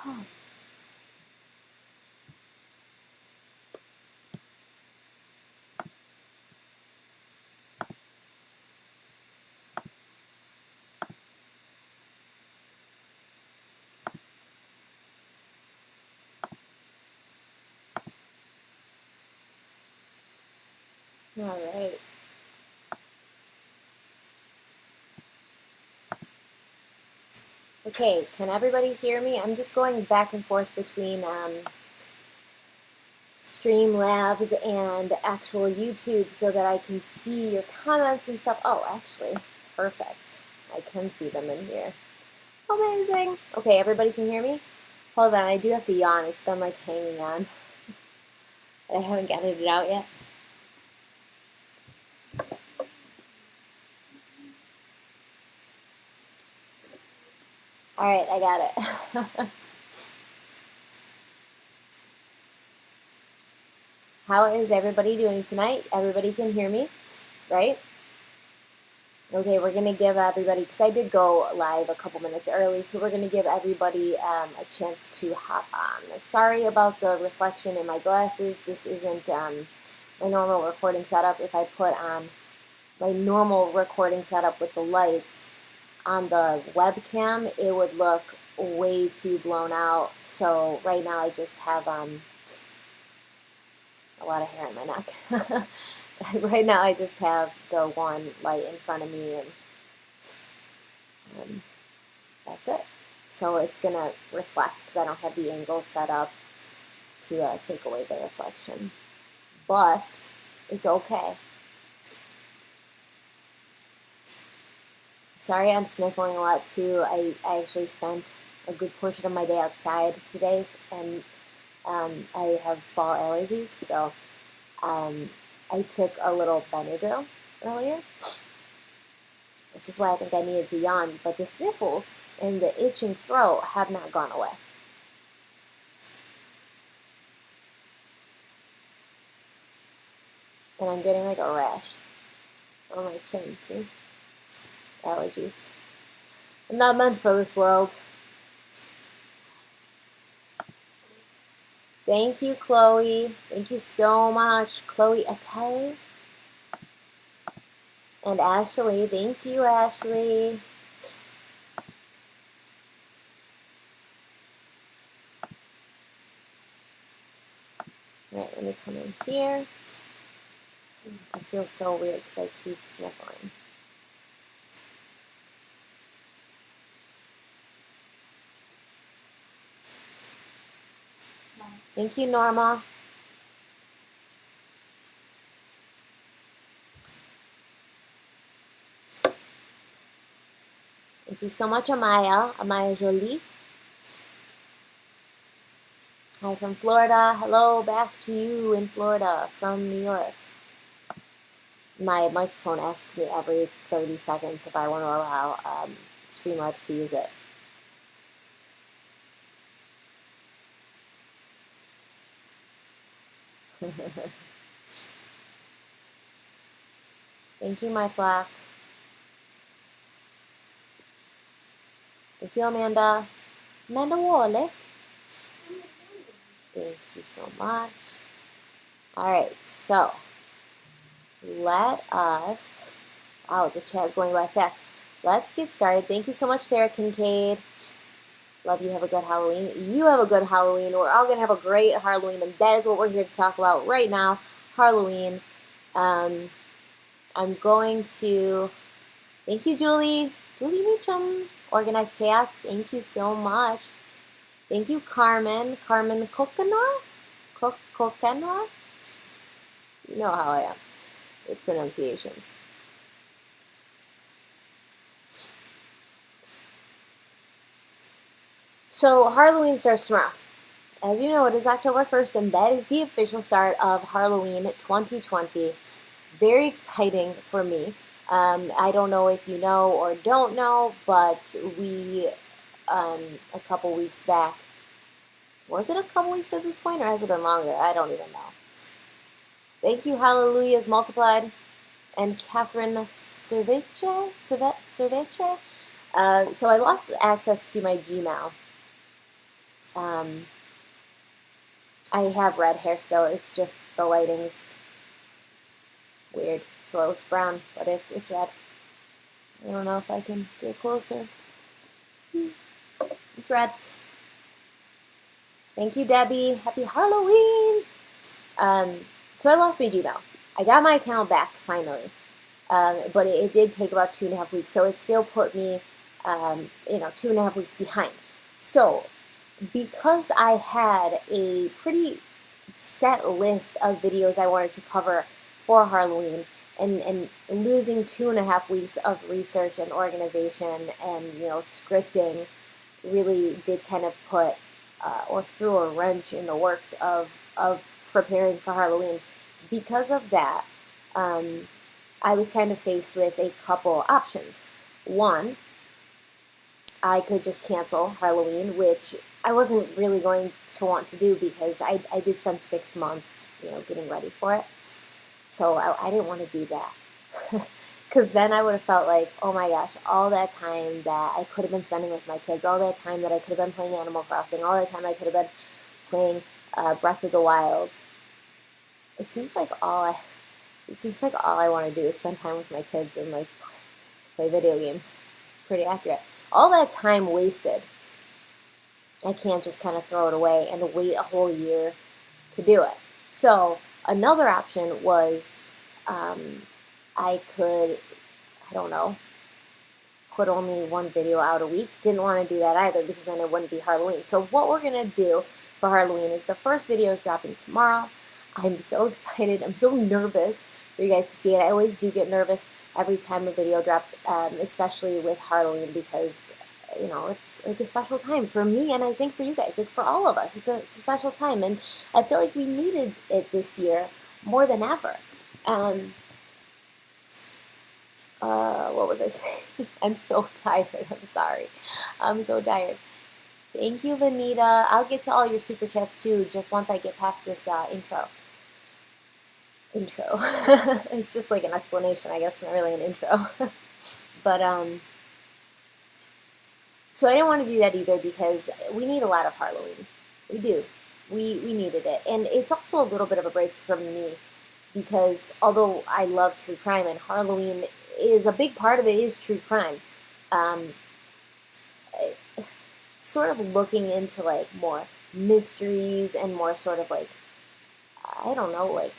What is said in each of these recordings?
All right. Okay, can everybody hear me? I'm just going back and forth between Streamlabs and actual YouTube so that I can see your comments and stuff. Oh, actually, perfect. I can see them in here. Amazing. Okay, everybody can hear me? Hold on, I do have to yawn. It's been like hanging on. I haven't gotten it out yet. All right, I got it. How is everybody doing tonight? Everybody can hear me, right? Okay, we're going to give everybody, because I did go live a couple minutes early, so we're going to give everybody a chance to hop on. Sorry about the reflection in my glasses. This isn't my normal recording setup. If I put on my normal recording setup with the lights on the webcam, it would look way too blown out. So right now I just have a lot of hair in my neck. Right now I just have the one light in front of me, and that's it. So it's going to reflect because I don't have the angle set up to take away the reflection. But it's okay. Sorry, I'm sniffling a lot too. I actually spent a good portion of my day outside today, and I have fall allergies, so I took a little Benadryl earlier, which is why I think I needed to yawn, but the sniffles and the itching throat have not gone away. And I'm getting like a rash on my chin, see? Allergies. I'm not meant for this world. Thank you, Chloe. Thank you so much, Chloe Attell. And Ashley. Thank you, Ashley. All right, let me come in here. I feel so weird because I keep sniffling. Thank you, Norma. Thank you so much, Amaya. Amaya Jolie. Hi from Florida. Hello, back to you in Florida from New York. My microphone asks me every 30 seconds if I want to allow Streamlabs to use it. Thank you, my flock. Thank you, Amanda. Amanda Wallach. Thank you so much. All right, so let us, wow, the chat's going by fast. Let's get started. Thank you so much, Sarah Kincaid. Love you. Have a good Halloween. You have a good Halloween. We're all going to have a great Halloween, and that is what we're here to talk about right now, Halloween. I'm going to, thank you, Julie. Julie Meacham, Organized Chaos. Thank you so much. Thank you, Carmen. Carmen Coconut? Coconut? You know how I am with pronunciations. So Halloween starts tomorrow. As you know, it is October 1st, and that is the official start of Halloween 2020. Very exciting for me. I don't know if you know or don't know, but we, a couple weeks back, was it a couple weeks at this point, or has it been longer? I don't even know. Thank you, Hallelujahs Multiplied, and Catherine Cerveche. So I lost access to my Gmail I have red hair still. It's just the lighting's weird, so it looks brown, but it's red. I don't know if I can get closer. It's red. Thank you, Debbie. Happy Halloween. So I lost my Gmail. I got my account back finally, but it did take about 2.5 weeks. So it still put me, 2.5 weeks behind. So because I had a pretty set list of videos I wanted to cover for Halloween, and losing 2.5 weeks of research and organization and scripting really did kind of put or threw a wrench in the works of preparing for Halloween. Because of that, I was kind of faced with a couple options. One, I could just cancel Halloween, which I wasn't really going to want to do because I did spend 6 months, getting ready for it. So I didn't want to do that. Because then I would have felt like, oh my gosh, all that time that I could have been spending with my kids, all that time that I could have been playing Animal Crossing, all that time I could have been playing Breath of the Wild. It seems like all I want to do is spend time with my kids and like play video games. Pretty accurate. All that time wasted, I can't just kind of throw it away and wait a whole year to do it. So another option was I could, I don't know, put only one video out a week. Didn't want to do that either because then it wouldn't be Halloween. So what we're going to do for Halloween is the first video is dropping tomorrow. I'm so excited. I'm so nervous for you guys to see it. I always do get nervous every time a video drops, especially with Halloween because, it's like a special time for me and I think for you guys, like for all of us. It's a special time and I feel like we needed it this year more than ever. What was I saying? I'm so tired. I'm sorry. I'm so tired. Thank you, Vanita. I'll get to all your super chats too, just once I get past this intro. It's just like an explanation, I guess, not really an intro. But so I didn't want to do that either because we need a lot of Halloween. We do. We needed it, and it's also a little bit of a break from me because although I love true crime and Halloween is a big part of it is true crime. Sort of looking into like more mysteries and more sort of like, I don't know, like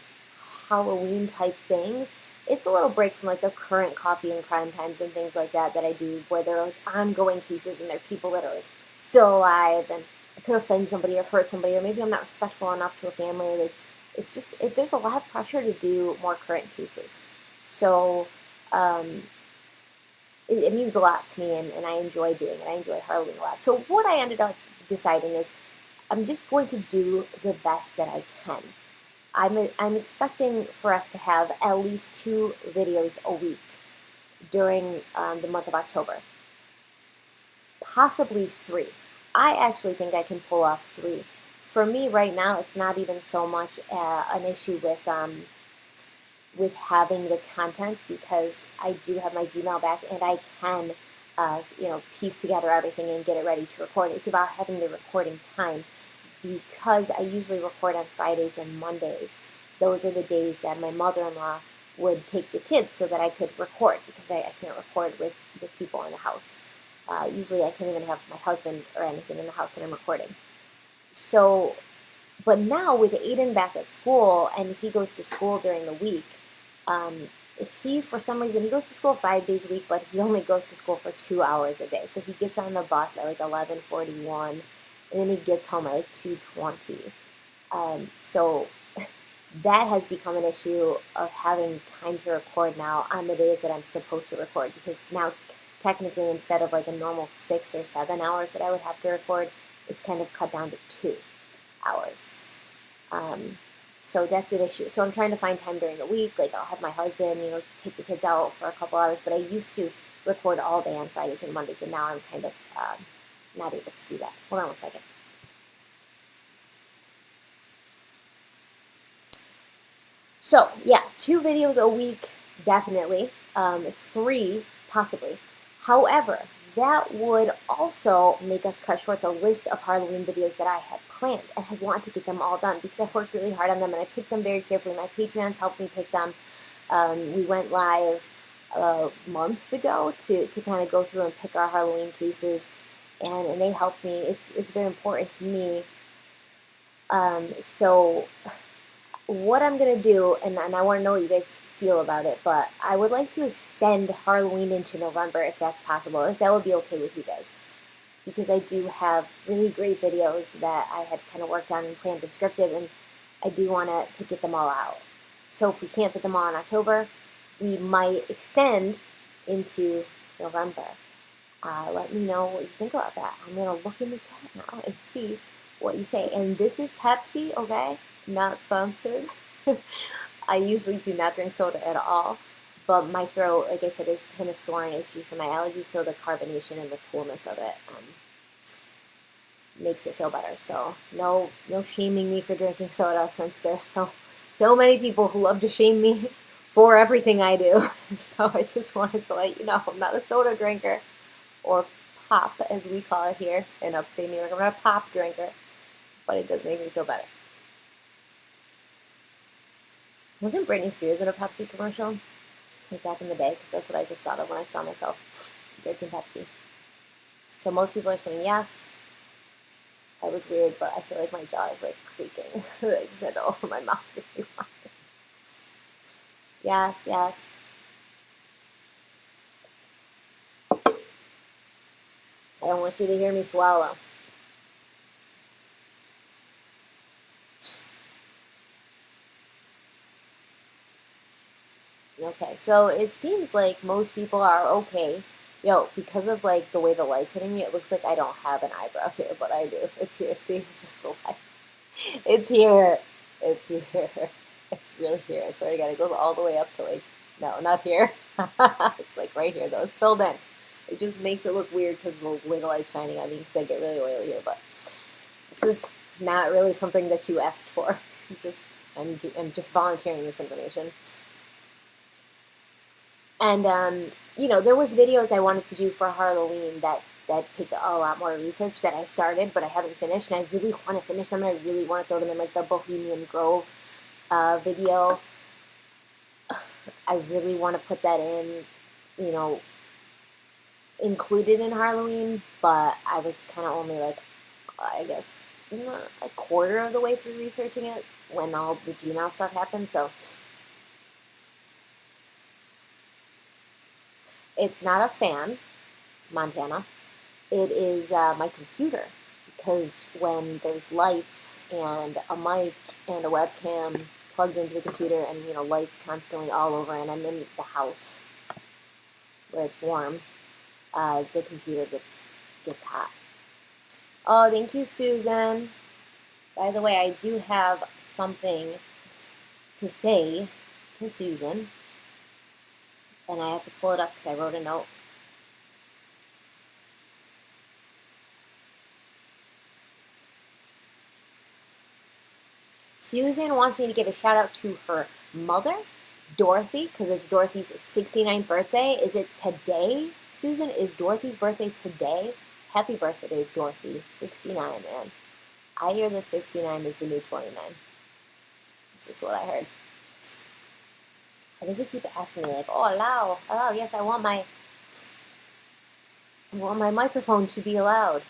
Halloween type things. It's a little break from like the current coffee and crime times and things like that I do where there are like ongoing cases and there are people that are like still alive and I could offend somebody or hurt somebody or maybe I'm not respectful enough to a family. Like it's just, there's a lot of pressure to do more current cases. So it means a lot to me and I enjoy doing it. I enjoy Halloween a lot. So what I ended up deciding is I'm just going to do the best that I can. I'm expecting for us to have at least 2 videos a week during the month of October. Possibly 3. I actually think I can pull off 3. For me right now, it's not even so much an issue with having the content because I do have my Gmail back and I can, piece together everything and get it ready to record. It's about having the recording time because I usually record on Fridays and Mondays. Those are the days that my mother-in-law would take the kids so that I could record because I can't record with people in the house. Usually I can't even have my husband or anything in the house when I'm recording. So, but now with Aiden back at school and he goes to school during the week, for some reason, he goes to school 5 days a week, but he only goes to school for 2 hours a day. So he gets on the bus at like 11:41, and then he gets home at like 2:20. So that has become an issue of having time to record now on the days that I'm supposed to record, because now technically instead of like a normal 6 or 7 hours that I would have to record, it's kind of cut down to 2 hours. So that's an issue. So I'm trying to find time during the week. Like I'll have my husband, take the kids out for a couple hours. But I used to record all day on Fridays and Mondays, and now I'm kind of not able to do that. Hold on one second. So yeah, 2 videos a week, definitely. 3, possibly. However, that would also make us cut short the list of Halloween videos that I had planned, and I want to get them all done because I worked really hard on them and I picked them very carefully. My Patreons helped me pick them. We went live months ago to kind of go through and pick our Halloween cases, and they helped me. It's very important to me. So what I'm going to do, and I want to know what you guys feel about it, but I would like to extend Halloween into November if that's possible, if that would be okay with you guys. Because I do have really great videos that I had kind of worked on and planned and scripted, and I do want to get them all out. So if we can't fit them all in October, we might extend into November. Let me know what you think about that. I'm going to look in the chat now and see what you say. And this is Pepsi, okay? Not sponsored. I usually do not drink soda at all, but my throat, like I said, is kind of sore and itchy from my allergies, so the carbonation and the coolness of it makes it feel better. So no shaming me for drinking soda, since there's so many people who love to shame me for everything I do. So I just wanted to let you know I'm not a soda drinker, or pop as we call it here in upstate New York. I'm not a pop drinker, but it does make me feel better. Wasn't Britney Spears in a Pepsi commercial? Like back in the day, because that's what I just thought of when I saw myself drinking Pepsi. So most people are saying yes. That was weird, but I feel like my jaw is like creaking. I just had to open my mouth really wide. Yes, yes. I don't want you to hear me swallow. Okay, so it seems like most people are okay. Yo, because of like the way the light's hitting me, it looks like I don't have an eyebrow here, but I do. It's here. See, it's just the light. It's here. It's here. It's really here. I swear to God, it goes all the way up to like, no, not here. It's like right here though. It's filled in. It just makes it look weird because the way the light's shining on me, because I get really oily here. But this is not really something that you asked for. I'm just volunteering this information. And you know, there was videos I wanted to do for Halloween that take a lot more research that I started, but I haven't finished, and I really want to finish them, and I really want to throw them in like the Bohemian Grove video. I really want to put that in, you know, included in Halloween, but I was kind of only like, I guess, a quarter of the way through researching it when all the Gmail stuff happened, so it's not a fan. It's Montana. It is my computer, because when there's lights and a mic and a webcam plugged into the computer, and you know, lights constantly all over, and I'm in the house where it's warm, the computer gets hot. Oh, thank you, Susan. By the way, I do have something to say to Susan, and I have to pull it up because I wrote a note. Susan wants me to give a shout out to her mother, Dorothy, because it's Dorothy's 69th birthday. Is it today, Susan? Is Dorothy's birthday today? Happy birthday, Dorothy. 69, man. I hear that 69 is the new 29. That's just what I heard. Why does it keep asking me like, oh, allow, yes, I want my microphone to be allowed.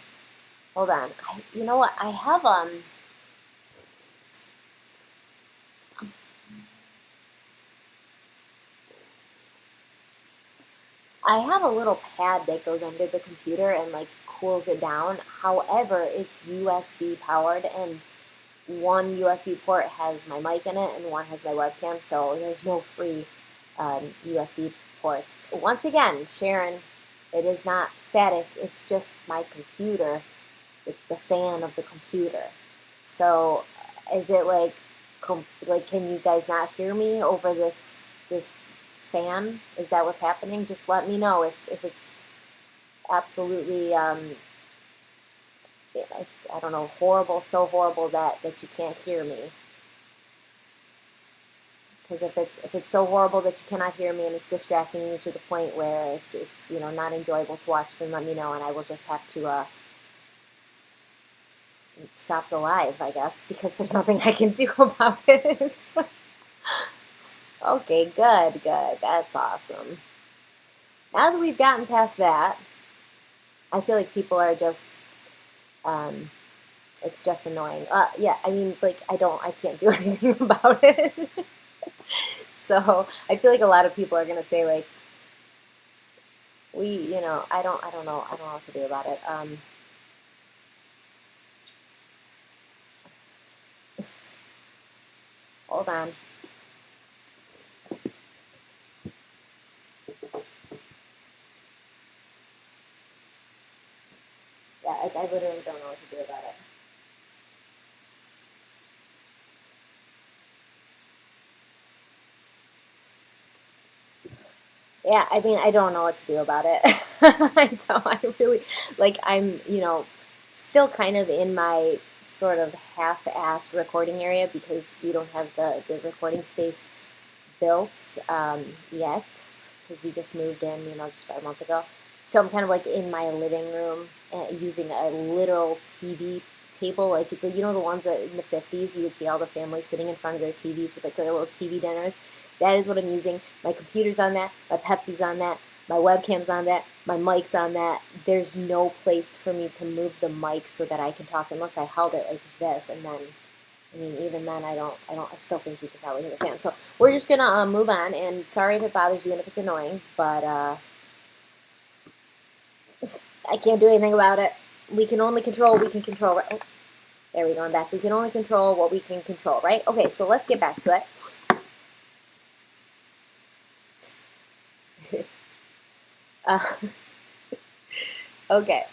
Hold on. You know what? I have a little pad that goes under the computer and like cools it down. However, it's USB powered, and one USB port has my mic in it and one has my webcam, so there's no free USB ports. Once again, Sharon, it is not static, it's just my computer, the fan of the computer. So is it like can you guys not hear me over this fan? Is that what's happening? Just let me know if it's absolutely I don't know, horrible, so horrible that you can't hear me. Because if it's so horrible that you cannot hear me and it's distracting you to the point where it's not enjoyable to watch, then let me know and I will just have to stop the live, I guess, because there's nothing I can do about it. Okay, good, good. That's awesome. Now that we've gotten past that, I feel like people are just, it's just annoying. Yeah, I mean, like, I can't do anything about it. So I feel like a lot of people are gonna say like, I don't know what to do about it. Hold on. Yeah, I literally don't know what to do about it. Yeah, I mean, I don't know what to do about it. I really, like, still kind of in my sort of half-assed recording area because we don't have the recording space built yet because we just moved in, just about a month ago. So I'm kind of like in my living room using a literal TV table, like the ones that in the 50s you would see all the families sitting in front of their TVs with like their little TV dinners. That is what I'm using. My computer's on that, my Pepsi's on that, my webcam's on that, my mic's on that. There's no place for me to move the mic so that I can talk unless I held it like this, and then I mean, even then, I still think you could probably hear the fan. So we're just gonna move on, and sorry if it bothers you and if it's annoying, but I can't do anything about it. We can only control what we can control. Right? Oh, there we go, I'm back. We can only control what we can control, right? Okay, so let's get back to it. uh, okay,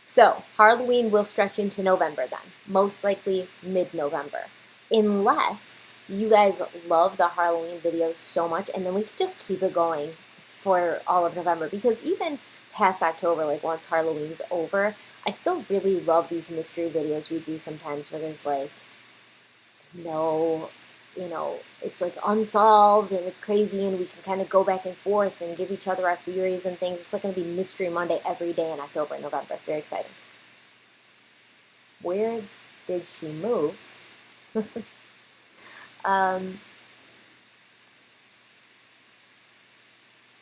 so Halloween will stretch into November then, most likely mid-November, unless you guys love the Halloween videos so much, and then we could just keep it going for all of November, because even past October, like once Halloween's over, I still really love these mystery videos we do sometimes where there's like no, it's like unsolved and it's crazy and we can kind of go back and forth and give each other our theories and things. It's like going to be Mystery Monday every day in October and November. It's very exciting. Where did she move? um,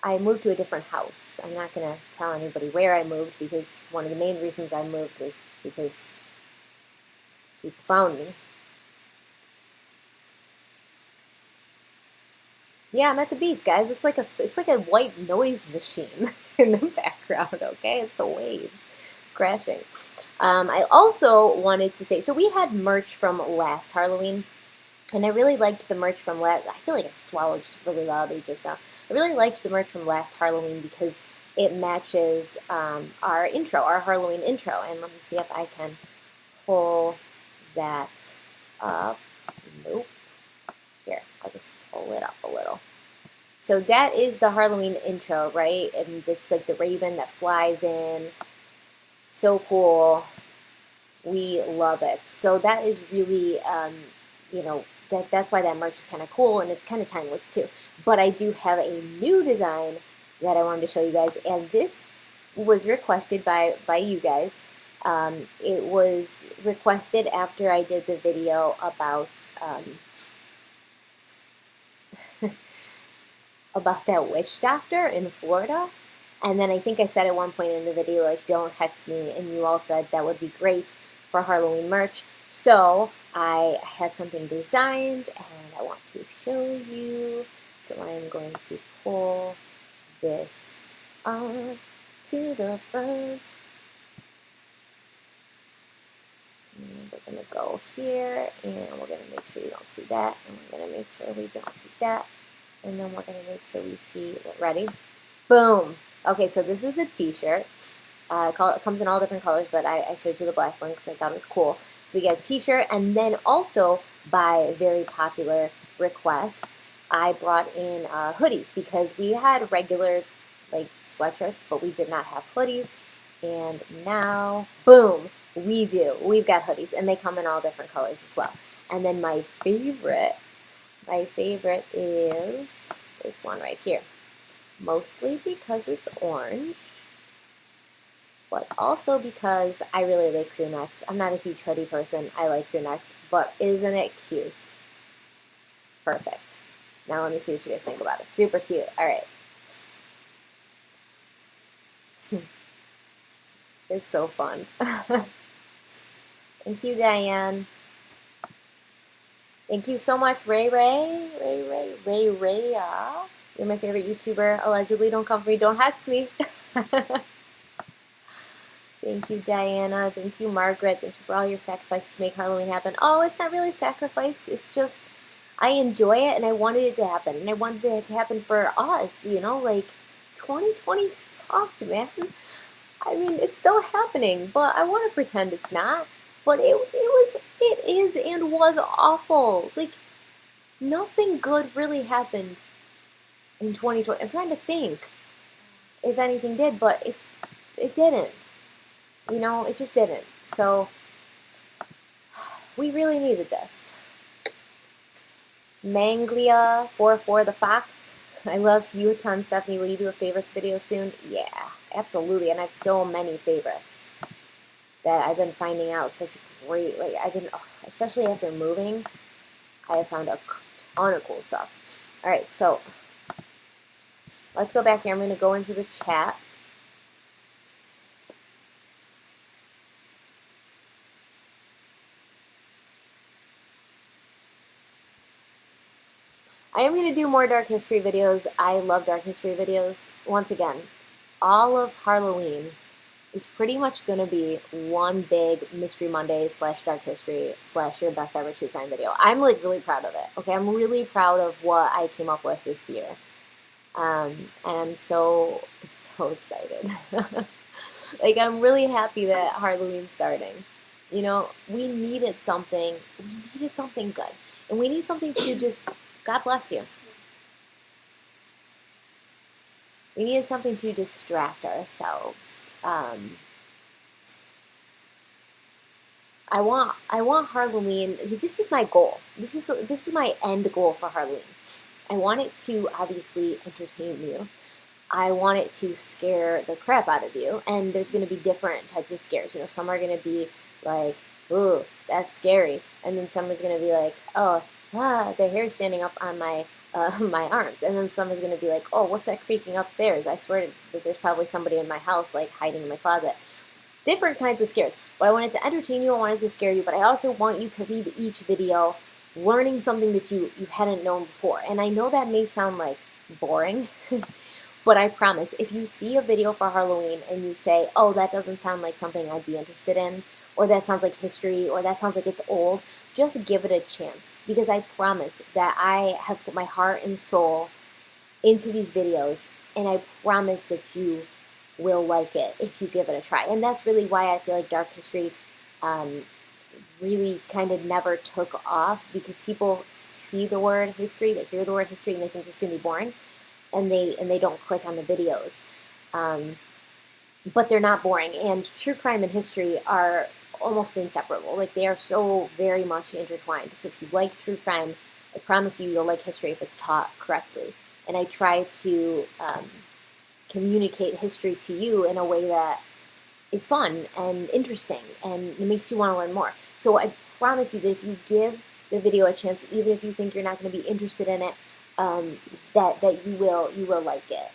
I moved to a different house. I'm not going to tell anybody where I moved because one of the main reasons I moved was because people found me. Yeah, I'm at the beach, guys. It's like a white noise machine in the background, okay? It's the waves crashing. I also wanted to say, so we had merch from last Halloween, and I really liked the merch from last. I feel like I swallowed really loudly just now. I really liked the merch from last Halloween because it matches our intro, our Halloween intro. And let me see if I can pull that up. Nope. Here, I'll just pull it up a little. So that is the Halloween intro, right? And it's like the raven that flies in. So cool. We love it. So that is really, that's why that merch is kind of cool and it's kind of timeless too. But I do have a new design that I wanted to show you guys, and this was requested by you guys. It was requested after I did the video about about that witch doctor in Florida. And then I think I said at one point in the video, like, don't hex me. And you all said that would be great for Halloween merch. So I had something designed and I want to show you. So I'm going to pull this on to the front. And we're going to go here and we're going to make sure you don't see that. And we're going to make sure we don't see that. And then we're going to make sure we see, ready? Boom. Okay, so this is the t-shirt. It comes in all different colors, but I showed you the black one because I thought it was cool. So we get a t-shirt, and then also by very popular request, I brought in hoodies because we had regular like sweatshirts, but we did not have hoodies. And now, boom, we do. We've got hoodies, and they come in all different colors as well. And then my favorite My favorite is this one right here. Mostly because it's orange, but also because I really like crew necks. I'm not a huge hoodie person. I like crew necks, but isn't it cute? Perfect. Now let me see what you guys think about it. Super cute. All right. It's so fun. Thank you, Diane. Thank you so much, Ray. You're my favorite YouTuber. Allegedly, don't come for me. Don't hex me. Thank you, Diana. Thank you, Margaret. Thank you for all your sacrifices to make Halloween happen. Oh, it's not really sacrifice. It's just I enjoy it and I wanted it to happen. And I wanted it to happen for us, you know, like 2020 sucked, man. I mean, it's still happening, but I want to pretend it's not. But it is and was awful. Like, nothing good really happened in 2020. I'm trying to think if anything did, but if it didn't. You know, it just didn't. So, we really needed this. Manglia44 the Fox. I love you a ton, Stephanie. Will you do a favorites video soon? Yeah, absolutely. And I have so many favorites that I've been finding out such great, like, especially after moving, I have found a ton of cool stuff. All right, so let's go back here. I'm going to go into the chat. I am going to do more Dark History videos. I love Dark History videos. Once again, all of Harloween is pretty much going to be one big Mystery Monday / Dark History / your best ever true crime video. I'm like really proud of it. Okay, I'm really proud of what I came up with this year. And I'm so excited. Like, I'm really happy that Halloween's starting. You know, we needed something good. And we need something to just, God bless you. We needed something to distract ourselves. I want Halloween. This is my goal. This is my end goal for Halloween. I want it to obviously entertain you. I want it to scare the crap out of you. And there's going to be different types of scares. You know, some are going to be like, ooh, that's scary. And then some is going to be like, oh, their hair's standing up on my my arms. And then some is going to be like, oh, what's that creaking upstairs? I swear that there's probably somebody in my house, like, hiding in my closet. Different kinds of scares. But I wanted to entertain you, I wanted to scare you, but I also want you to leave each video learning something that you hadn't known before. And I know that may sound like boring, but I promise, if you see a video for Halloween and you say, oh, that doesn't sound like something I'd be interested in, or that sounds like history, or that sounds like it's old, just give it a chance. Because I promise that I have put my heart and soul into these videos, and I promise that you will like it if you give it a try. And that's really why I feel like Dark History really kind of never took off, because people see the word history, they hear the word history, and they think this is going to be boring, and they don't click on the videos. But they're not boring, and true crime and history are almost inseparable. Like, they are so very much intertwined. So if you like true crime, I promise you'll like history if it's taught correctly. And I try to communicate history to you in a way that is fun and interesting and it makes you want to learn more. So I promise you that if you give the video a chance, even if you think you're not going to be interested in it, that you will like it.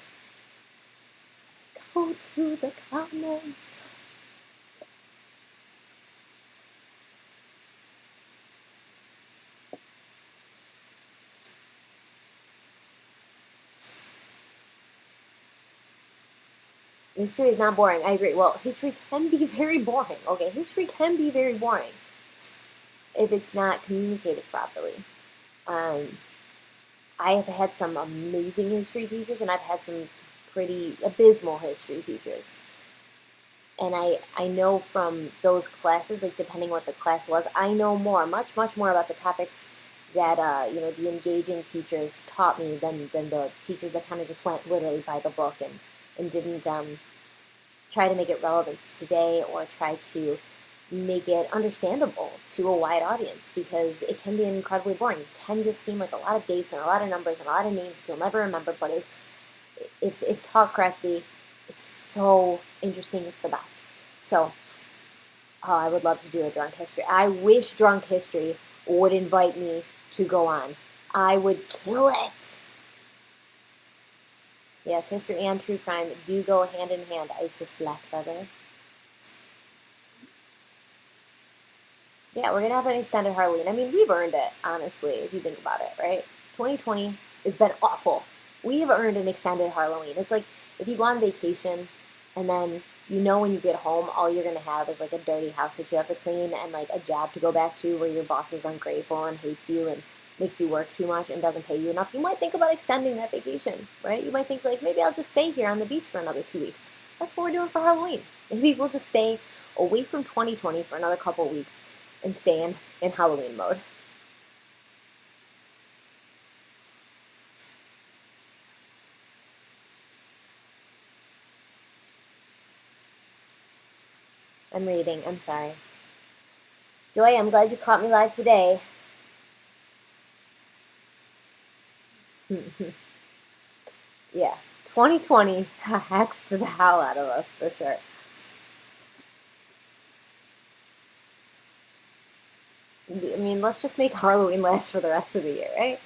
Go to the comments. History is not boring. I agree. Well, history can be very boring. Okay, history can be very boring if it's not communicated properly. I have had some amazing history teachers, and I've had some pretty abysmal history teachers. And I know from those classes, like, depending what the class was, I know much more about the topics that the engaging teachers taught me than the teachers that kind of just went literally by the book and didn't try to make it relevant to today, or try to make it understandable to a wide audience because it can be incredibly boring. It can just seem like a lot of dates and a lot of numbers and a lot of names that you'll never remember, but it's if taught correctly, it's so interesting. It's the best. So, oh, I would love to do a drunk history. I wish drunk history would invite me to go on. I would kill it. Yes, history and true crime do go hand in hand, Isis Blackfeather. Yeah, we're gonna have an extended Harloween. I mean, we've earned it, honestly, if you think about it, right? 2020 has been awful. We've earned an extended Harloween. It's like if you go on vacation and then you know when you get home, all you're gonna have is like a dirty house that you have to clean and like a job to go back to where your boss is ungrateful and hates you and makes you work too much and doesn't pay you enough. You might think about extending that vacation, right? You might think like maybe I'll just stay here on the beach for another 2 weeks. That's what we're doing for Halloween. Maybe we'll just stay away from 2020 for another couple weeks and stay in Halloween mode. I'm reading. I'm sorry. Joy, I'm glad you caught me live today. Yeah, 2020 hexed the hell out of us for sure. I mean, let's just make Halloween last for the rest of the year, right?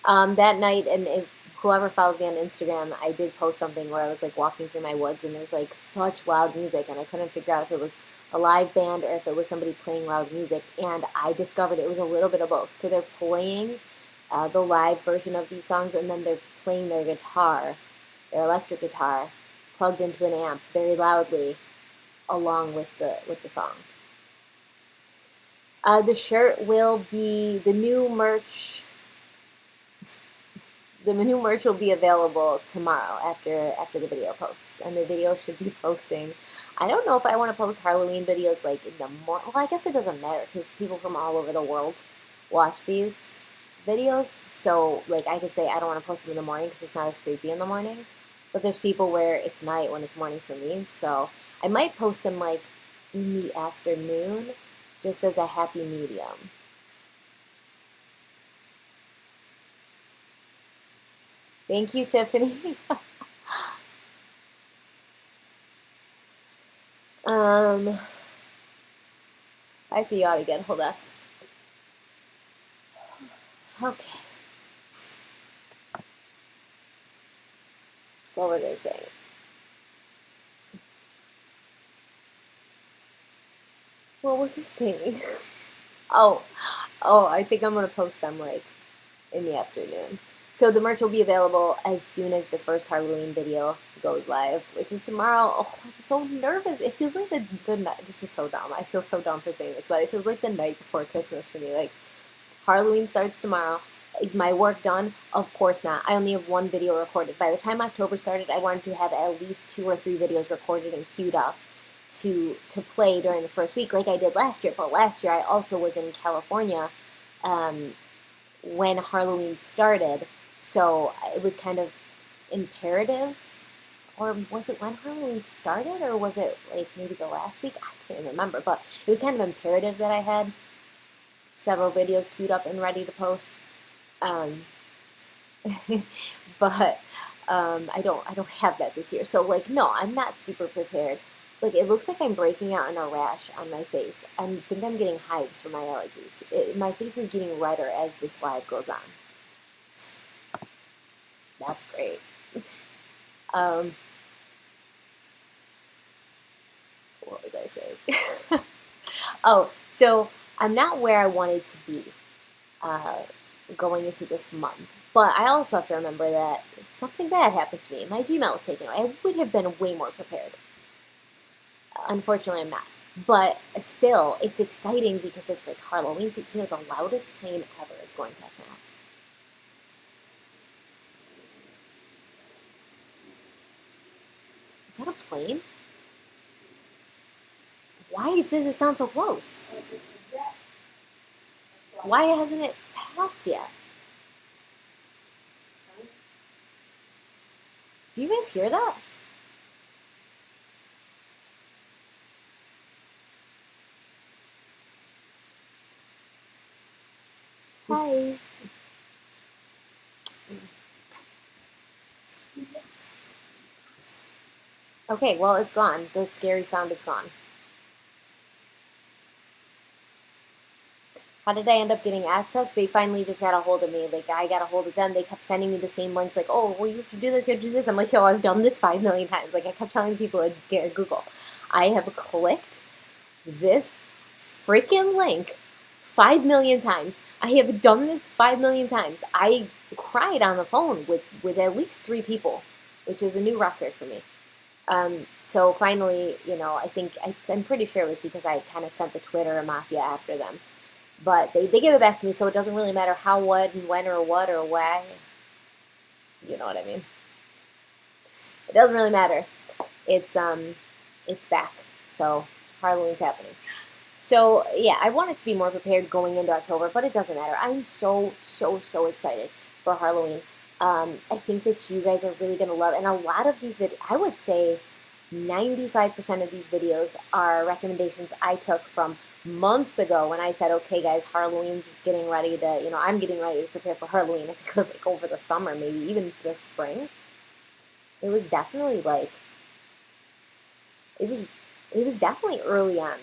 That night, and whoever follows me on Instagram, I did post something where I was like walking through my woods and there's like such loud music, and I couldn't figure out if it was a live band or if it was somebody playing loud music. And I discovered it was a little bit of both. So they're playing the live version of these songs, and then they're playing their guitar, their electric guitar, plugged into an amp very loudly, along with the song. The shirt will be the new merch. The new merch will be available tomorrow after the video posts, and the video should be posting. I don't know if I want to post Halloween videos like in the morning. Well, I guess it doesn't matter because people from all over the world watch these videos. So like I could say I don't want to post them in the morning because it's not as creepy in the morning. But there's people where it's night when it's morning for me. So I might post them like in the afternoon, just as a happy medium. Thank you, Tiffany. I have to yawn again. Hold on. Okay. What was I saying? What was I saying? Oh, I think I'm gonna post them like in the afternoon. So the merch will be available as soon as the first Halloween video goes live, which is tomorrow. Oh, I'm so nervous. It feels like the night. This is so dumb. I feel so dumb for saying this, but it feels like the night before Christmas for me. Like Halloween starts tomorrow. Is my work done? Of course not. I only have one video recorded. By the time October started, I wanted to have at least 2 or 3 videos recorded and queued up to play during the first week, like I did last year. But last year I also was in California when Halloween started, so it was kind of imperative. Or was it when Halloween started, or was it like maybe the last week? I can't remember, but it was kind of imperative that I had several videos queued up and ready to post. Um, but I don't have that this year. So like no, I'm not super prepared. Like it looks like I'm breaking out in a rash on my face. I think I'm getting hives from my allergies. My face is getting redder as this live goes on. That's great. Um, what was I saying? Oh, so I'm not where I wanted to be uh, going into this month. But I also have to remember that something bad happened to me. My Gmail was taken away. I would have been way more prepared. Unfortunately, I'm not. But still, it's exciting because it's like Halloween. So you know, the loudest plane ever is going past my house. Is that a plane? Why does it sound so close? Why hasn't it passed yet? Do you guys hear that? Hi. Okay, well, it's gone. The scary sound is gone. How did I end up getting access? They finally just got a hold of me. Like, I got a hold of them. They kept sending me the same links, like, oh, well, you have to do this, you have to do this. I'm like, yo, I've done this 5 million times. Like, I kept telling people to get Google. I have clicked this freaking link 5 million times. I have done this 5 million times. I cried on the phone with at least 3 people, which is a new record for me. So finally, I think I'm pretty sure it was because I kind of sent the Twitter mafia after them. But they give it back to me, so it doesn't really matter how, what, and when, or what, or why. You know what I mean? It doesn't really matter. It's back. So Harloween's happening. So yeah, I wanted to be more prepared going into October, but it doesn't matter. I'm so excited for Halloween. I think that you guys are really gonna love, and a lot of these videos, I would say 95% of these videos are recommendations I took from months ago when I said, okay, guys, Halloween's getting ready to, I'm getting ready to prepare for Halloween. I think it was like over the summer, maybe even this spring. It was definitely like, it was, it was definitely early on,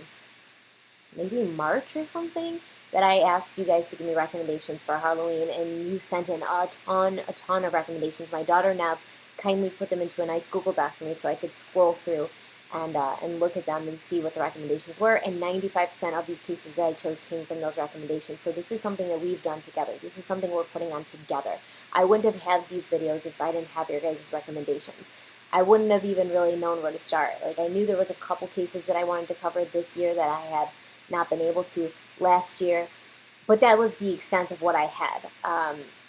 maybe March or something, that I asked you guys to give me recommendations for Halloween, and you sent in a ton of recommendations. My daughter Nev kindly put them into a nice Google Doc for me so I could scroll through and look at them and see what the recommendations were. And 95% of these cases that I chose came from those recommendations. So this is something that we've done together. This is something we're putting on together. I wouldn't have had these videos if I didn't have your guys' recommendations. I wouldn't have even really known where to start. Like, I knew there was a couple cases that I wanted to cover this year that I had not been able to last year, but that was the extent of what I had.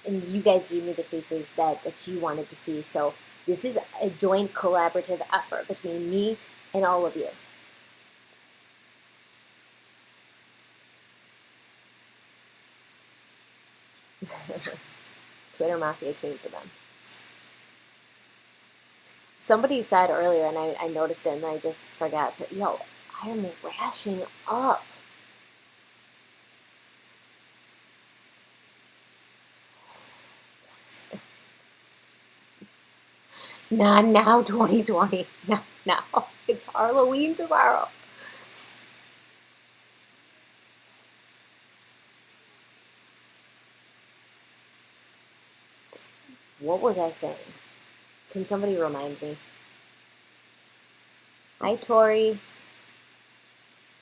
And you guys gave me the cases that you wanted to see. So this is a joint collaborative effort between me and all of you. Twitter Mafia came for them. Somebody said earlier, and I noticed it and I just forgot, yo, I am rashing up. Not now, 2020. Not now. It's Halloween tomorrow. What was I saying? Can somebody remind me? Hi, Tori.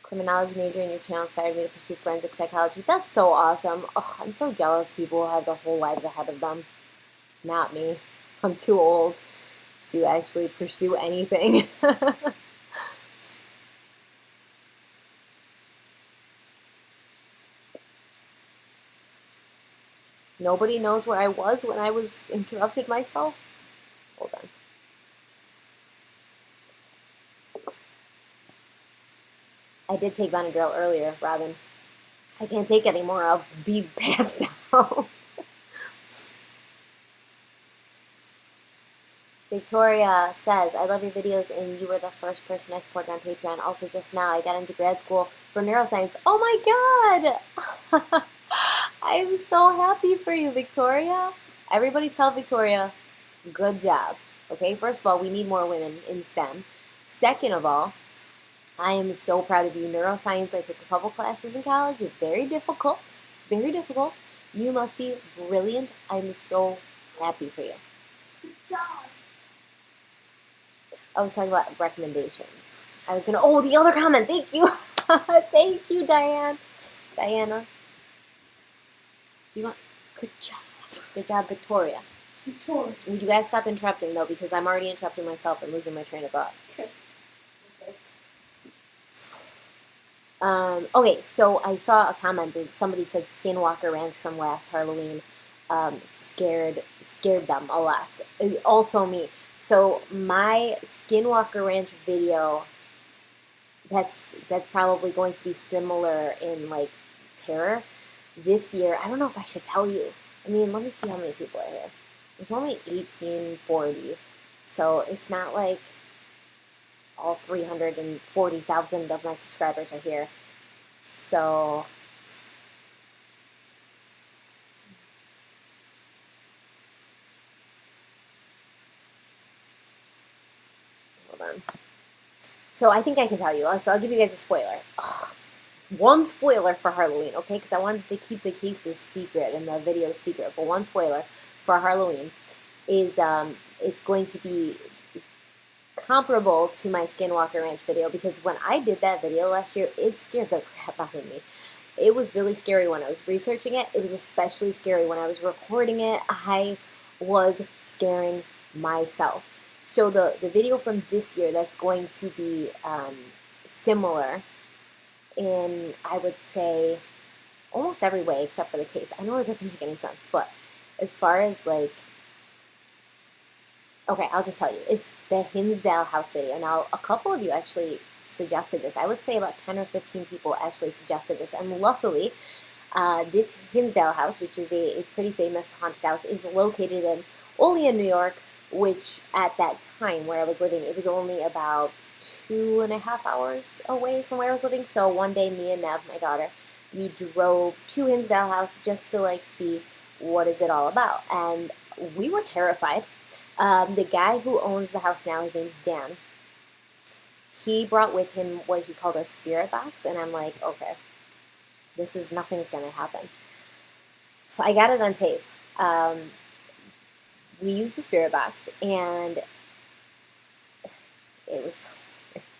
Criminology major in your channel inspired me to pursue forensic psychology. That's so awesome. Oh, I'm so jealous people have their whole lives ahead of them. Not me. I'm too old to actually pursue anything. Nobody knows where I was when I was interrupted myself. Hold on. I did take Benadryl earlier, Robin. I can't take anymore. I'll be passed out. Victoria says, I love your videos and you were the first person I supported on Patreon. Also, just now I got into grad school for neuroscience. Oh my God! I'm so happy for you, Victoria. Everybody tell Victoria, good job. Okay, first of all, we need more women in STEM. Second of all, I am so proud of you. Neuroscience, I took a couple classes in college. It's very difficult. Very difficult. You must be brilliant. I'm so happy for you. Good job. I was talking about recommendations. I was gonna, oh, the other comment. Thank you. Thank you, Diana. You want, good job. Good job, Victoria. Victoria. You guys stop interrupting, though, because I'm already interrupting myself and losing my train of thought. Okay, so I saw a comment that somebody said Skinwalker Ranch from last Halloween scared them a lot. Also me. So my Skinwalker Ranch video, that's probably going to be similar in like terror. This year, I don't know if I should tell you. I mean, let me see how many people are here. There's only 1840, so it's not like all 340,000 of my subscribers are here. So So I think I can tell you. So I'll give you guys a spoiler. Ugh. One spoiler for Harloween, okay? Because I wanted to keep the cases secret and the videos secret. But one spoiler for Harloween is it's going to be comparable to my Skinwalker Ranch video, because when I did that video last year, it scared the crap out of me. It was really scary when I was researching it. It was especially scary when I was recording it. I was scaring myself. So the video from this year that's going to be similar in, I would say, almost every way except for the case. I know it doesn't make any sense, but as far as like, okay, I'll just tell you. It's the Hinsdale house video. Now, a couple of you actually suggested this. I would say about 10 or 15 people actually suggested this. And luckily, this Hinsdale house, which is a pretty famous haunted house, is located in Olean, New York, which at that time where I was living, it was only about 2.5 hours away from where I was living. So one day, me and Nev, my daughter, we drove to Hinsdale house just to like see what is it all about. And we were terrified. The guy who owns the house now, his name's Dan, he brought with him what he called a spirit box, and I'm like, okay, nothing's going to happen. I got it on tape. We used the spirit box, and it was,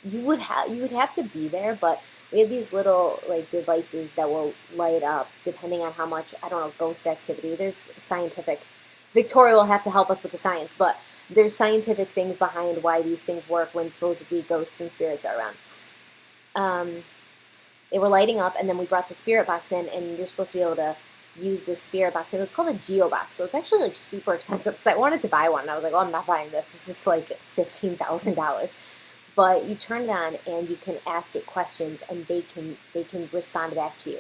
you would have to be there, but we had these little like devices that will light up depending on how much, I don't know, ghost activity. There's scientific, Victoria will have to help us with the science, but there's scientific things behind why these things work when supposedly ghosts and spirits are around. They were lighting up, and then we brought the spirit box in, and you're supposed to be able to use this spirit box. It was called a Geo box, so it's actually like super expensive because I wanted to buy one, and I was like, oh, I'm not buying this. This is like $15,000. But you turn it on, and you can ask it questions, and they can respond back to you.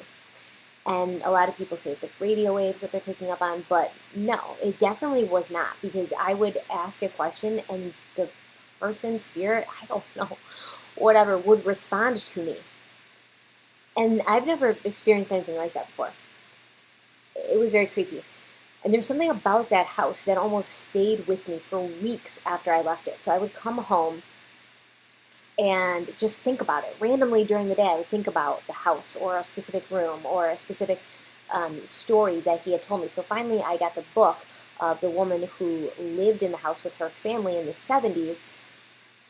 And a lot of people say it's like radio waves that they're picking up on, but no, it definitely was not, because I would ask a question and the person's spirit, I don't know, whatever, would respond to me. And I've never experienced anything like that before. It was very creepy. And there was something about that house that almost stayed with me for weeks after I left it. So I would come home and just think about it. Randomly during the day, I would think about the house or a specific room or a specific story that he had told me. So finally, I got the book of the woman who lived in the house with her family in the 70s,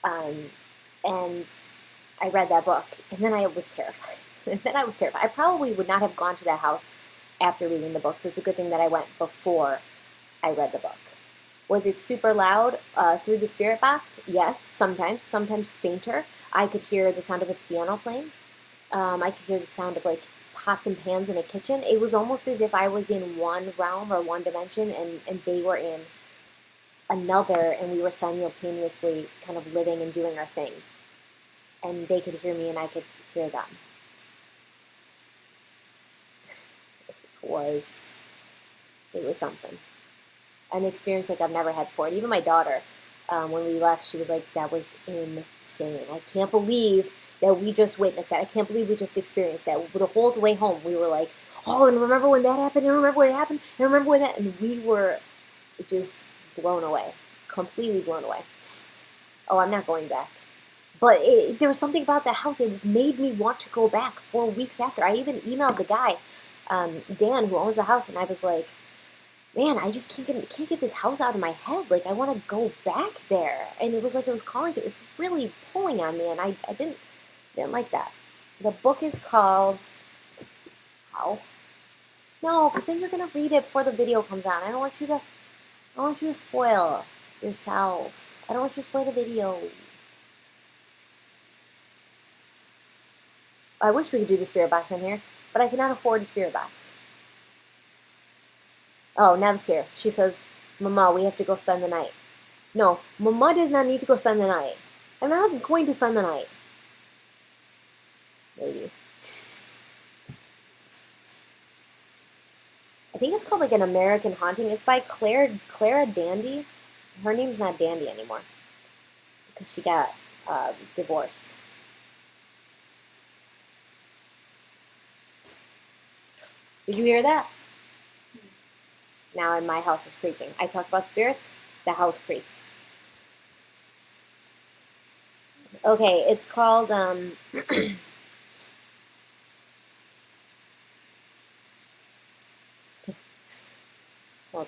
and I read that book, and then I was terrified. I probably would not have gone to that house after reading the book, so it's a good thing that I went before I read the book. Was it super loud through the spirit box? Yes, sometimes fainter. I could hear the sound of a piano playing. I could hear the sound of like pots and pans in a kitchen. It was almost as if I was in one realm or one dimension, and they were in another, and we were simultaneously kind of living and doing our thing. And they could hear me and I could hear them. It was something. An experience like I've never had before. And even my daughter, when we left, she was like, that was insane. I can't believe that we just witnessed that. I can't believe we just experienced that. The whole way home, we were like, oh, and remember when that happened, and remember when it happened, and remember when that, and we were just blown away, completely blown away. Oh, I'm not going back. But there was something about that house, it made me want to go back for weeks after. I even emailed the guy, Dan, who owns the house, and I was like, man, I just can't get this house out of my head. Like, I want to go back there. And it was like it was calling to, it was really pulling on me, and I didn't like that. The book is called, how? No, because then you're going to read it before the video comes on. I don't want you to spoil yourself. I don't want you to spoil the video. I wish we could do the spirit box in here, but I cannot afford a spirit box. Oh, Nev's here. She says, Mama, we have to go spend the night. No, Mama does not need to go spend the night. I'm not going to spend the night. Maybe. I think it's called like An American Haunting. It's by Clara Dandy. Her name's not Dandy anymore because she got divorced. Did you hear that? Now in my house is creaking. I talk about spirits, the house creaks. Okay, it's called, hold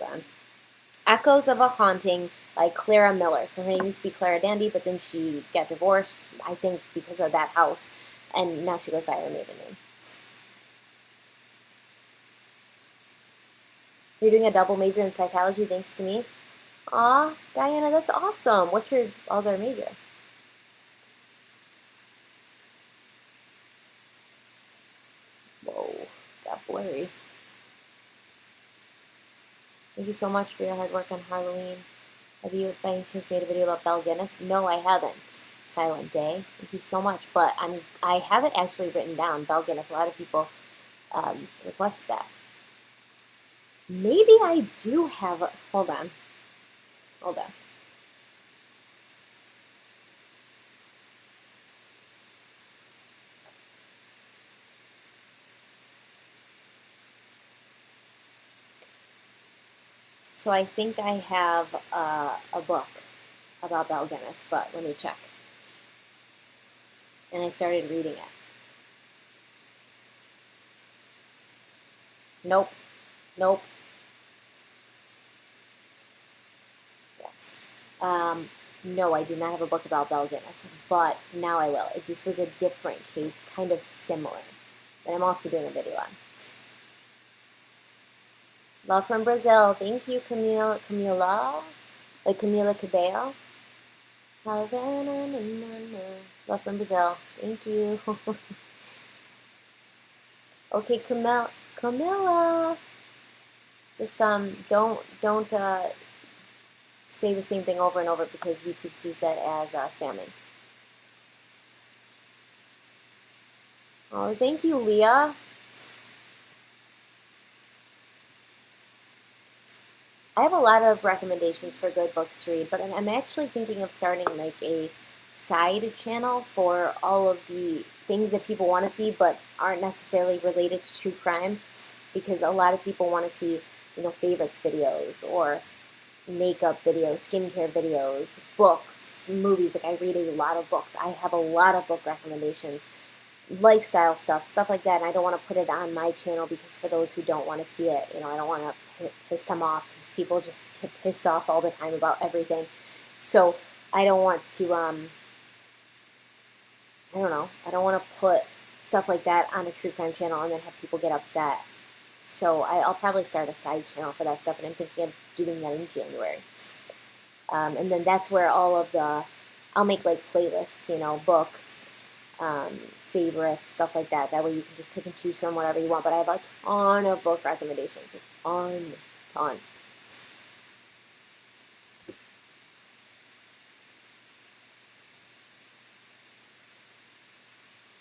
on. Echoes of a Haunting by Clara Miller. So her name used to be Clara Dandy, but then she got divorced, I think, because of that house, and now she goes by her maiden name. You're doing a double major in psychology thanks to me? Aw, Diana, that's awesome. What's your other major? Whoa, got blurry. Thank you so much for your hard work on Harloween. Have you by any chance made a video about Belle Guinness? No, I haven't. Silent Day. Thank you so much. But I have it actually written down, Belle Guinness. A lot of people requested that. Maybe I do have a, hold on. Hold on. So I think I have a book about Belle Guinness, but let me check. And I started reading it. Nope. Nope. Yes. No, I do not have a book about Belle Guinness, but now I will. This was a different case, kind of similar, that I'm also doing a video on. Love from Brazil. Thank you, Camila. Like Camila Cabello. Love from Brazil. Thank you. Okay, Camilla. Just don't say the same thing over and over because YouTube sees that as spamming. Oh, thank you, Leah. I have a lot of recommendations for good books to read, but I'm actually thinking of starting like a side channel for all of the things that people want to see but aren't necessarily related to true crime, because a lot of people want to see, favorites videos or makeup videos, skincare videos, books, movies. Like I read a lot of books. I have a lot of book recommendations, lifestyle stuff like that. And I don't want to put it on my channel because for those who don't want to see it, I don't want to piss them off because people just get pissed off all the time about everything. So I don't want to, I don't know, I don't want to put stuff like that on a true crime channel and then have people get upset. So I'll probably start a side channel for that stuff, and I'm thinking of doing that in January. And then that's where all of I'll make like playlists, books, favorites, stuff like that. That way you can just pick and choose from whatever you want. But I have a ton of book recommendations, a ton.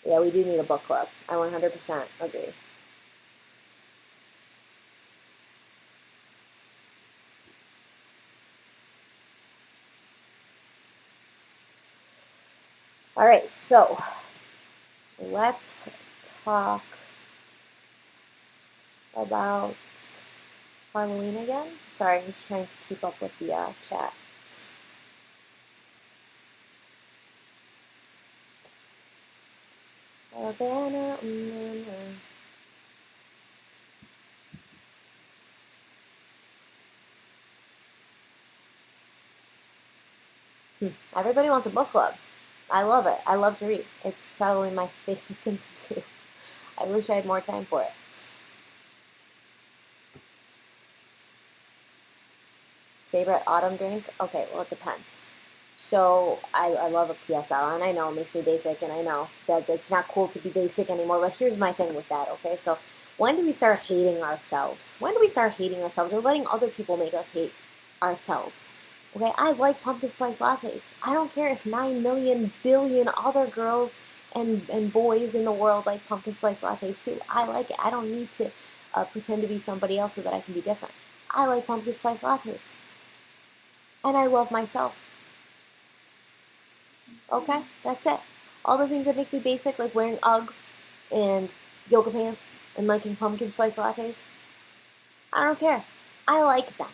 Yeah, we do need a book club. I 100% agree. All right, so let's talk about Harloween again. Sorry, I'm just trying to keep up with the chat. Everybody wants a book club. I love it. I love to read. It's probably my favorite thing to do. I wish I had more time for it. Favorite autumn drink? Okay, well, it depends. So I love a PSL, and I know it makes me basic, and I know that it's not cool to be basic anymore, but here's my thing with that, okay? So when do we start hating ourselves? When do we start hating ourselves or letting other people make us hate ourselves? Okay, I like pumpkin spice lattes. I don't care if 9 million billion other girls and boys in the world like pumpkin spice lattes too. I like it. I don't need to pretend to be somebody else so that I can be different. I like pumpkin spice lattes. And I love myself. Okay, that's it. All the things that make me basic, like wearing Uggs and yoga pants and liking pumpkin spice lattes, I don't care. I like them.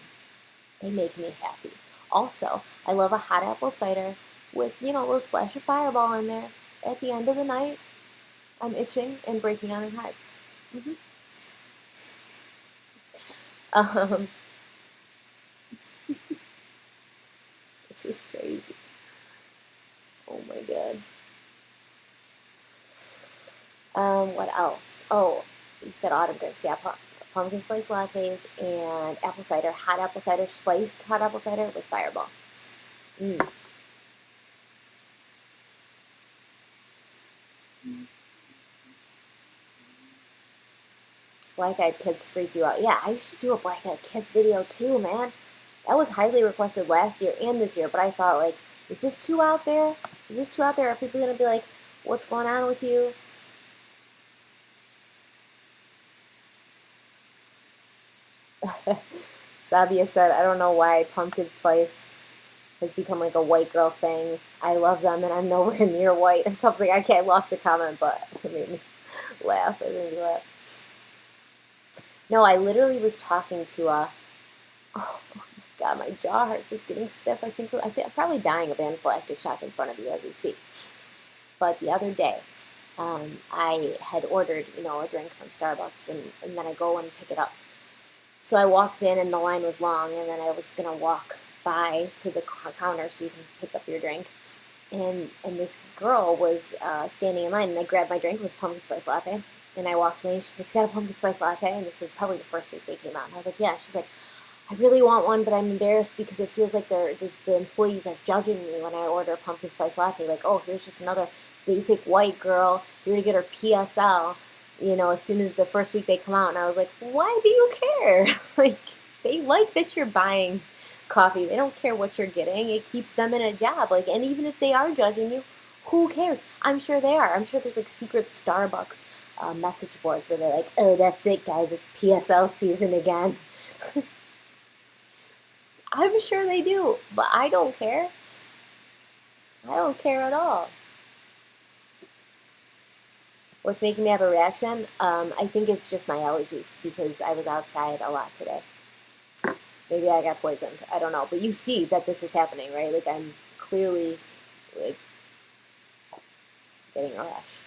They make me happy. Also, I love a hot apple cider with, you know, a little splash of Fireball in there. At the end of the night, I'm itching and breaking out in hives. Hmm. Um, this is crazy. Oh my god. What else? Oh, you said autumn drinks. Yeah, pumpkin spice lattes and apple cider, hot apple cider, spiced hot apple cider with Fireball. Mm. Black Eyed Kids freak you out. Yeah, I used to do a Black Eyed Kids video too, man. That was highly requested last year and this year, but I thought, like, is this too out there? Is this too out there? Are people gonna be like, what's going on with you? Sabia said, I don't know why pumpkin spice has become like a white girl thing. I love them and I'm nowhere near white or something. I can't, I lost your comment, but it made me laugh. It made me laugh. No, I literally was talking to oh my god, my jaw hurts. It's getting stiff. I think I'm probably dying of anaphylactic shock in front of you as we speak. But the other day, I had ordered, you know, a drink from Starbucks, and then I go and pick it up. So I walked in, and the line was long, and then I was gonna walk by to the counter so you can pick up your drink. And this girl was standing in line, and I grabbed my drink. It was a pumpkin spice latte. And I walked away, and she's like, "Is that a pumpkin spice latte?" And this was probably the first week they came out. And I was like, "Yeah." She's like, "I really want one, but I'm embarrassed because it feels like the employees are judging me when I order a pumpkin spice latte. Like, oh, here's just another basic white girl here to get her PSL, you know, as soon as the first week they come out." And I was like, why do you care? Like, they like that you're buying coffee. They don't care what you're getting. It keeps them in a job. Like, and even if they are judging you, who cares? I'm sure they are. I'm sure there's like secret Starbucks message boards where they're like, oh, that's it, guys. It's PSL season again. I'm sure they do, but I don't care. I don't care at all. What's making me have a reaction? I think it's just my allergies because I was outside a lot today. Maybe I got poisoned. I don't know. But you see that this is happening, right? Like, I'm clearly like getting a rash.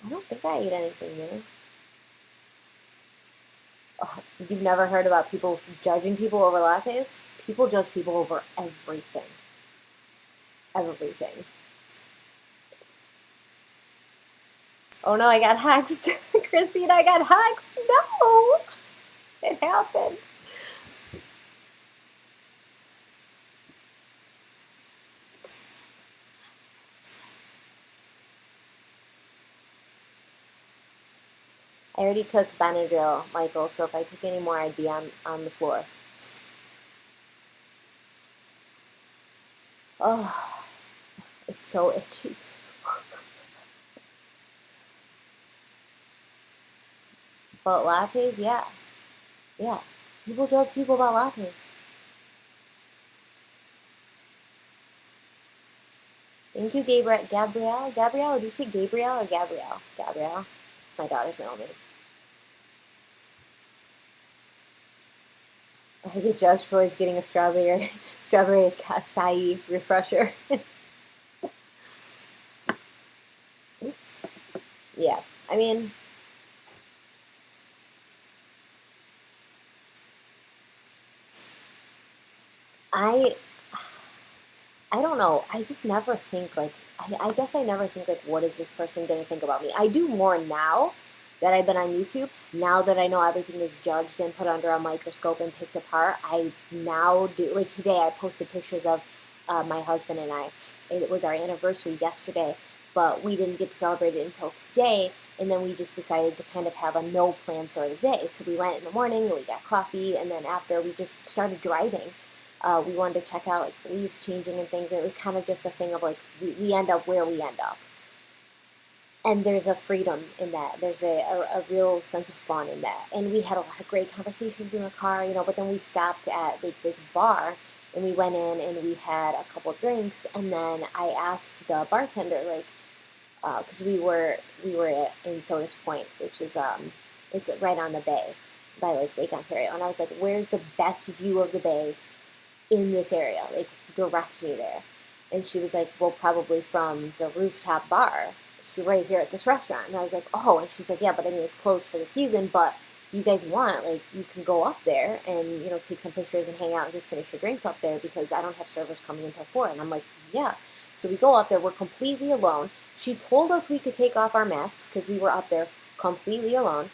I don't think I ate anything new. Oh, you've never heard about people judging people over lattes? People judge people over everything. Everything. Oh no, I got hexed. Christine, I got hexed. No! It happened. I already took Benadryl, Michael, so if I took any more, I'd be on the floor. Oh, it's so itchy. But lattes, yeah. Yeah. People judge people about lattes. Thank you, Gabrielle. Gabrielle? Gabrielle? Do you say Gabrielle or Gabrielle? Gabrielle. It's my daughter's middle name. I get judged for always getting a strawberry acai refresher. Oops. Yeah. I mean, I I don't know. I just never think like I guess I never think like what is this person gonna think about me? I do more now that I've been on YouTube. Now that I know everything is judged and put under a microscope and picked apart, I now do. Like today, I posted pictures of my husband and I. It was our anniversary yesterday, but we didn't get to celebrate it until today. And then we just decided to kind of have a no plan sort of day. So we went in the morning and we got coffee, and then after we just started driving. We wanted to check out like the leaves changing and things, and it was kind of just a thing of like we end up where we end up, and there's a freedom in that. There's a real sense of fun in that, and we had a lot of great conversations in the car, you know. But then we stopped at like this bar, and we went in and we had a couple drinks, and then I asked the bartender like, because we were in Sodas Point, which is it's right on the bay by like Lake Ontario, and I was like, "Where's the best view of the bay in this area? Like, direct me there." And she was like, "Well, probably from the rooftop bar right here at this restaurant." And I was like, "Oh," and she's like, "Yeah, but I mean it's closed for the season, but you guys want, like, you can go up there and take some pictures and hang out and just finish your drinks up there because I don't have servers coming until 4." And I'm like, "Yeah." So we go up there, we're completely alone. She told us we could take off our masks because we were up there completely alone.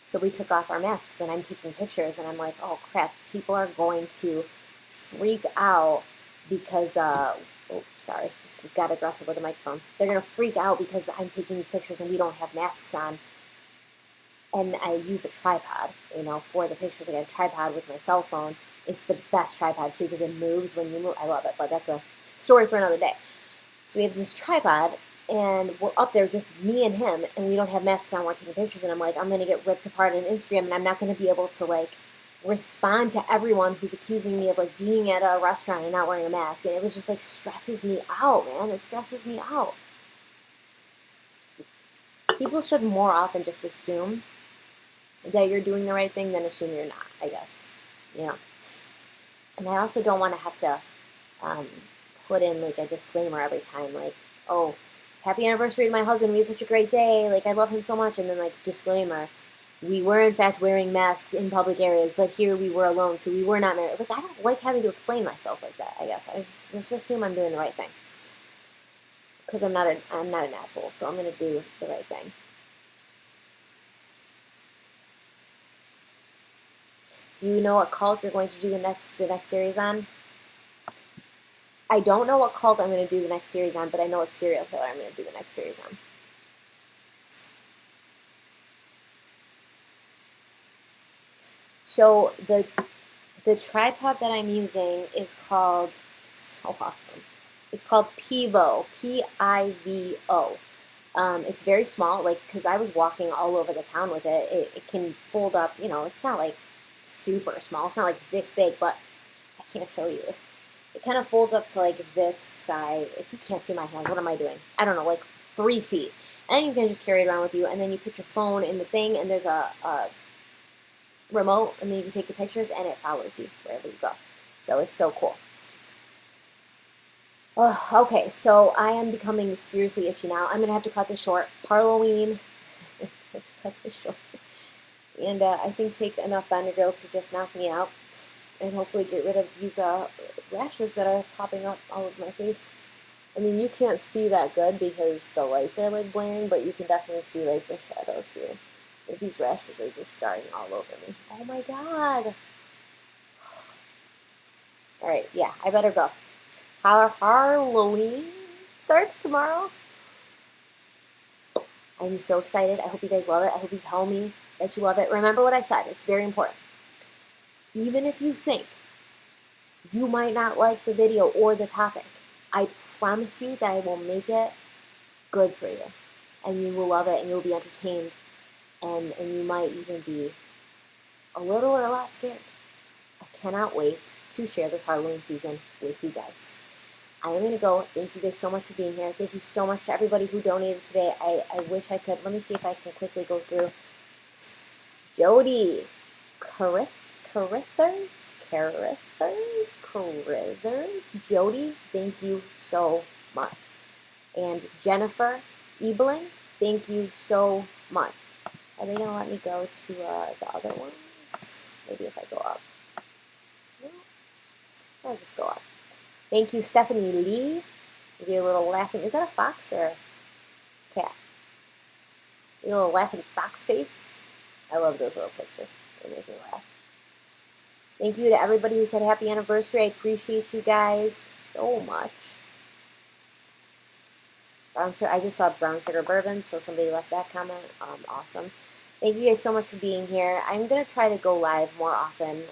So we took off our masks and I'm taking pictures and I'm like, "Oh crap, people are going to freak out because oh, sorry, just got aggressive with the microphone. They're gonna freak out because I'm taking these pictures and we don't have masks on." And I used a tripod, for the pictures. I got a tripod with my cell phone. It's the best tripod too because it moves when you move. I love it, but that's a story for another day. So we have this tripod, and we're up there, just me and him, and we don't have masks on. We're taking pictures, and I'm like, I'm gonna get ripped apart on Instagram, and I'm not gonna be able to like respond to everyone who's accusing me of like being at a restaurant and not wearing a mask. And it was just like stresses me out, man. It stresses me out. People should more often just assume that you're doing the right thing than assume you're not, I guess. You know. And I also don't want to have to um, put in like a disclaimer every time, like, "Oh, happy anniversary to my husband. We had such a great day. Like, I love him so much." And then, like, disclaimer, we were in fact wearing masks in public areas, but here we were alone, so we were not married. Like, I don't like having to explain myself like that, I guess. I just assume I'm doing the right thing. Because I'm not an asshole, so I'm going to do the right thing. Do you know what cult you're going to do the next series on? I don't know what cult I'm going to do the next series on, but I know what serial killer I'm going to do the next series on. So the tripod that I'm using is called, it's so awesome. It's called Pivo, Pivo. It's very small, like, because I was walking all over the town with it. It can fold up, it's not like super small. It's not like this big, but I can't show you. It kind of folds up to like this side. If you can't see my hand, what am I doing? I don't know, like 3 feet. And then you can just carry it around with you, and then you put your phone in the thing, and there's a remote, and then you can take the pictures, and it follows you wherever you go. So it's so cool. Oh, okay, so I am becoming seriously itchy now. I'm gonna have to cut this short. Harloween. I have to cut this short. And I think take enough Benadryl to just knock me out, and hopefully get rid of these rashes that are popping up all over my face. I mean, you can't see that good because the lights are like blaring, but you can definitely see like the shadows here. Like, these rashes are just starting all over me. Oh my god. Alright, yeah, I better go. Halloween starts tomorrow. I'm so excited. I hope you guys love it. I hope you tell me that you love it. Remember what I said. It's very important. Even if you think you might not like the video or the topic, I promise you that I will make it good for you. And you will love it, and you'll be entertained, and you might even be a little or a lot scared. I cannot wait to share this Halloween season with you guys. I am going to go. Thank you guys so much for being here. Thank you so much to everybody who donated today. I wish I could. Let me see if I can quickly go through. Jody, Carithers, Jody, thank you so much. And Jennifer Ebling, thank you so much. Are they going to let me go to the other ones? Maybe if I go up. No, I'll just go up. Thank you, Stephanie Lee, with your little laughing. Is that a fox or a cat? Your little laughing fox face. I love those little pictures. They make me laugh. Thank you to everybody who said happy anniversary. I appreciate you guys so much. Brown sugar. I just saw brown sugar bourbon, so somebody left that comment. Awesome. Thank you guys so much for being here. I'm going to try to go live more often,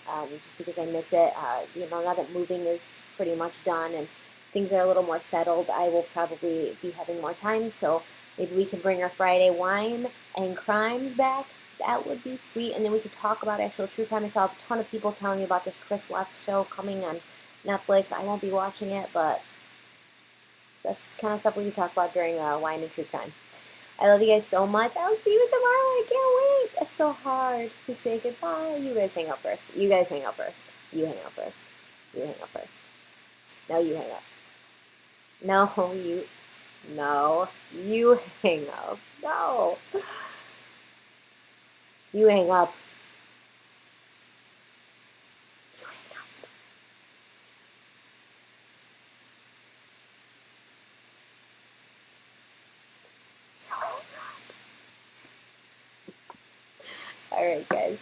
just because I miss it. Now that moving is pretty much done and things are a little more settled, I will probably be having more time. So maybe we can bring our Friday wine and crimes back. That would be sweet. And then we could talk about actual true crime. I saw a ton of people telling me about this Chris Watts show coming on Netflix. I won't be watching it, but That's kind of stuff we can talk about during Wine and True Crime. I love you guys so much. I'll see you tomorrow. I can't wait. It's so hard to say goodbye. You guys hang up first. You guys hang up first. You hang up first. You hang up first. No, you hang up. No, you. No, you hang up. No. You hang up. You hang up. You hang up. All right, guys.